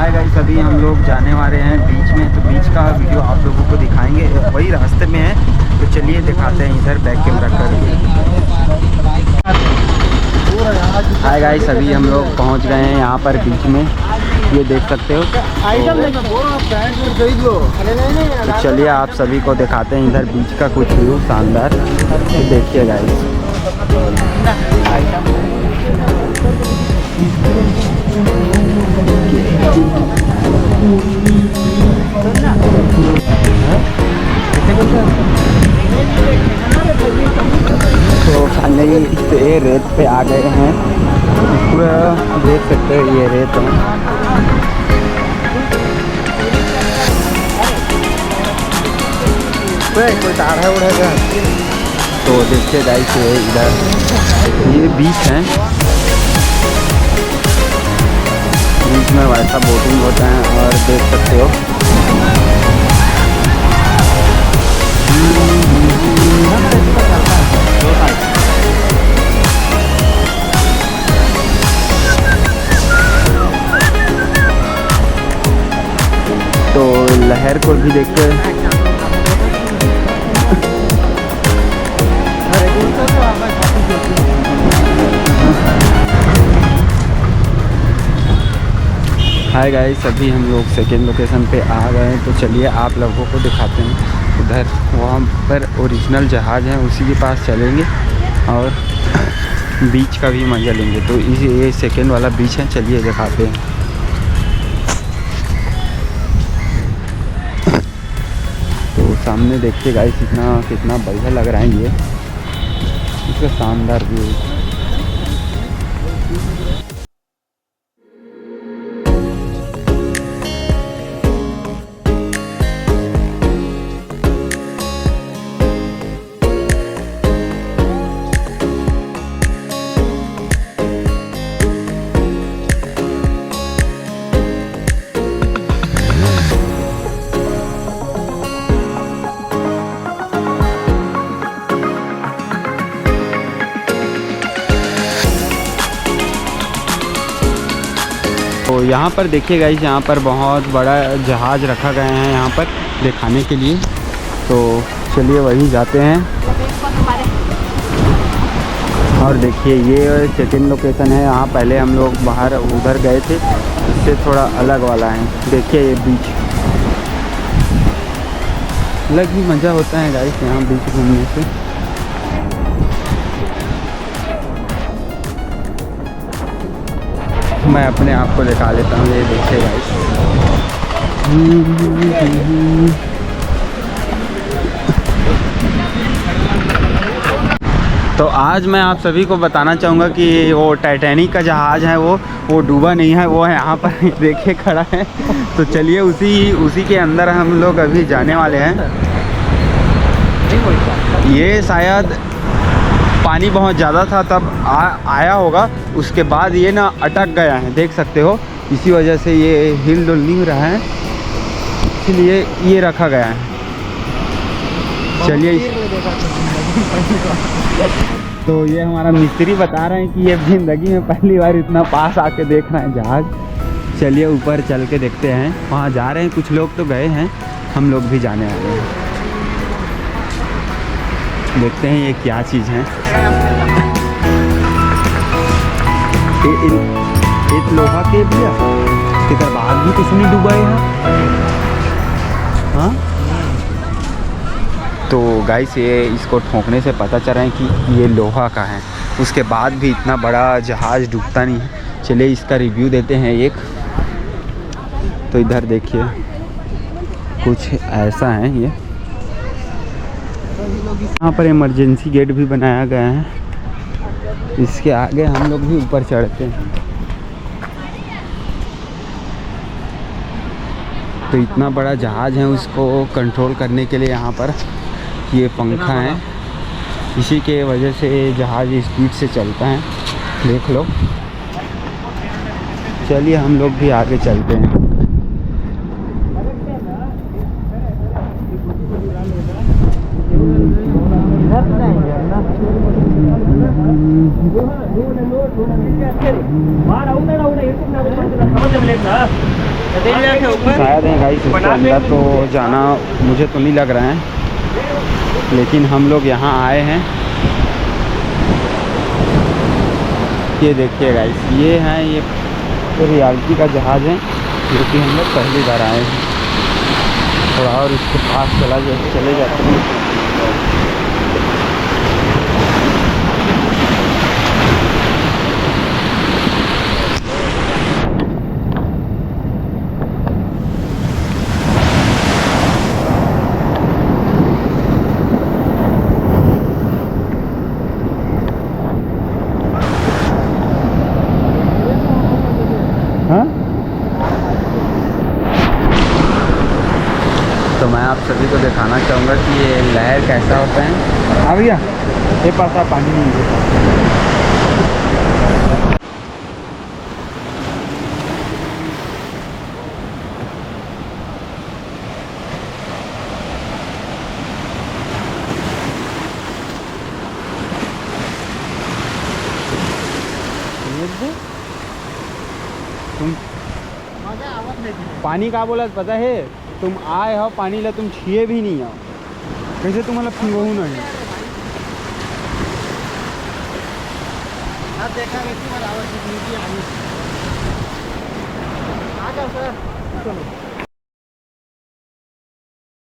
Hi guys, अभी हम लोग जाने वाले हैं बीच में, तो बीच का वीडियो आप लोगों को दिखाएंगे। वही रास्ते में है, तो चलिए दिखाते हैं इधर बैक कैमरा करके। हाय गाइस, अभी हम लोग पहुंच गए हैं यहाँ पर बीच में, ये देख सकते हो। तो चलिए आप सभी को दिखाते हैं इधर बीच का कुछ व्यू शानदार, तो देखिए गाइस। तो फाइनली से रेत पे आ गए हैं, पूरा देख सकते हो ये रेत है। कोई तार है उड़ेगा। तो देखिए गाइस, इधर ये बीच है, बीच में वैसा बोटिंग होता है और देख सकते हो। तो लहर को भी देखते हैं। हाय गाइस, अभी हम लोग सेकेंड लोकेशन पे आ गए हैं, तो चलिए आप लोगों को दिखाते हैं। उधर वहाँ पर ओरिजिनल जहाज़ है, उसी के पास चलेंगे और बीच का भी मज़ा लेंगे। तो ये सेकेंड वाला बीच है, चलिए दिखाते हैं। तो सामने देखिए गाइस, कितना बढ़िया लग रहा है ये, इसका शानदार व्यू। तो यहाँ पर देखिए गाइस, यहाँ पर बहुत बड़ा जहाज़ रखा गया है यहाँ पर दिखाने के लिए। तो चलिए वहीं जाते हैं। और देखिए ये सेकंड लोकेशन है, यहाँ पहले हम लोग बाहर उधर गए थे, इससे थोड़ा अलग वाला है। देखिए ये बीच, अलग ही मज़ा होता है गाइस यहाँ बीच घूमने से। मैं अपने आप को दिखा लेता हूँ, ये देखिए गाइस। तो आज मैं आप सभी को बताना चाहूँगा कि वो टाइटैनिक का जहाज़ है, वो डूबा नहीं है, वो है यहाँ पर देखिए खड़ा है। तो चलिए उसी के अंदर हम लोग अभी जाने वाले हैं। ये शायद पानी बहुत ज़्यादा था तब आया होगा, उसके बाद ये ना अटक गया है, देख सकते हो। इसी वजह से ये हिल डुल नहीं रहा है, इसलिए ये रखा गया है। चलिए तो ये हमारा मिस्त्री बता रहे हैं कि ये ज़िंदगी में पहली बार इतना पास आके देख रहे हैं जहाज़। चलिए ऊपर चल के देखते हैं, वहाँ जा रहे हैं। कुछ लोग तो गए हैं, हम लोग भी जाने वाले हैं। देखते हैं ये क्या चीज़ है। एक लोहा के भैया के बाद भी किसी ने डूबा है। हाँ, तो गाइस ये इसको ठोकने से पता चल रहा है कि ये लोहा का है, उसके बाद भी इतना बड़ा जहाज़ डूबता नहीं है। चलिए इसका रिव्यू देते हैं एक। तो इधर देखिए कुछ ऐसा है ये। यहाँ पर इमरजेंसी गेट भी बनाया गया है, इसके आगे हम लोग भी ऊपर चढ़ते हैं। तो इतना बड़ा जहाज़ है, उसको कंट्रोल करने के लिए यहाँ पर ये पंखा है, इसी के वजह से जहाज़ स्पीड से चलता है, देख लो। चलिए हम लोग भी आगे चलते हैं। बाहर आऊँ ना, शायद है गाइस इसके अंदर तो जाना मुझे तो नहीं लग रहा है, लेकिन हम लोग यहाँ आए हैं। ये देखिए गाइस, ये हैं ये रियलिटी का जहाज़ है जो कि हम लोग पहली बार आए हैं। थोड़ा और इसके पास चले जाते हैं। हाँ, तो मैं आप सभी को दिखाना चाहूँगा कि ये लहर कैसा होता है। आ भैया, ये पास पानी नहीं है। तुम पानी का बोला पता है, तुम आए हो पानी ला, तुम छिए भी नहीं आओ, कैसे तुम्हारा फिंगो नहीं देखा।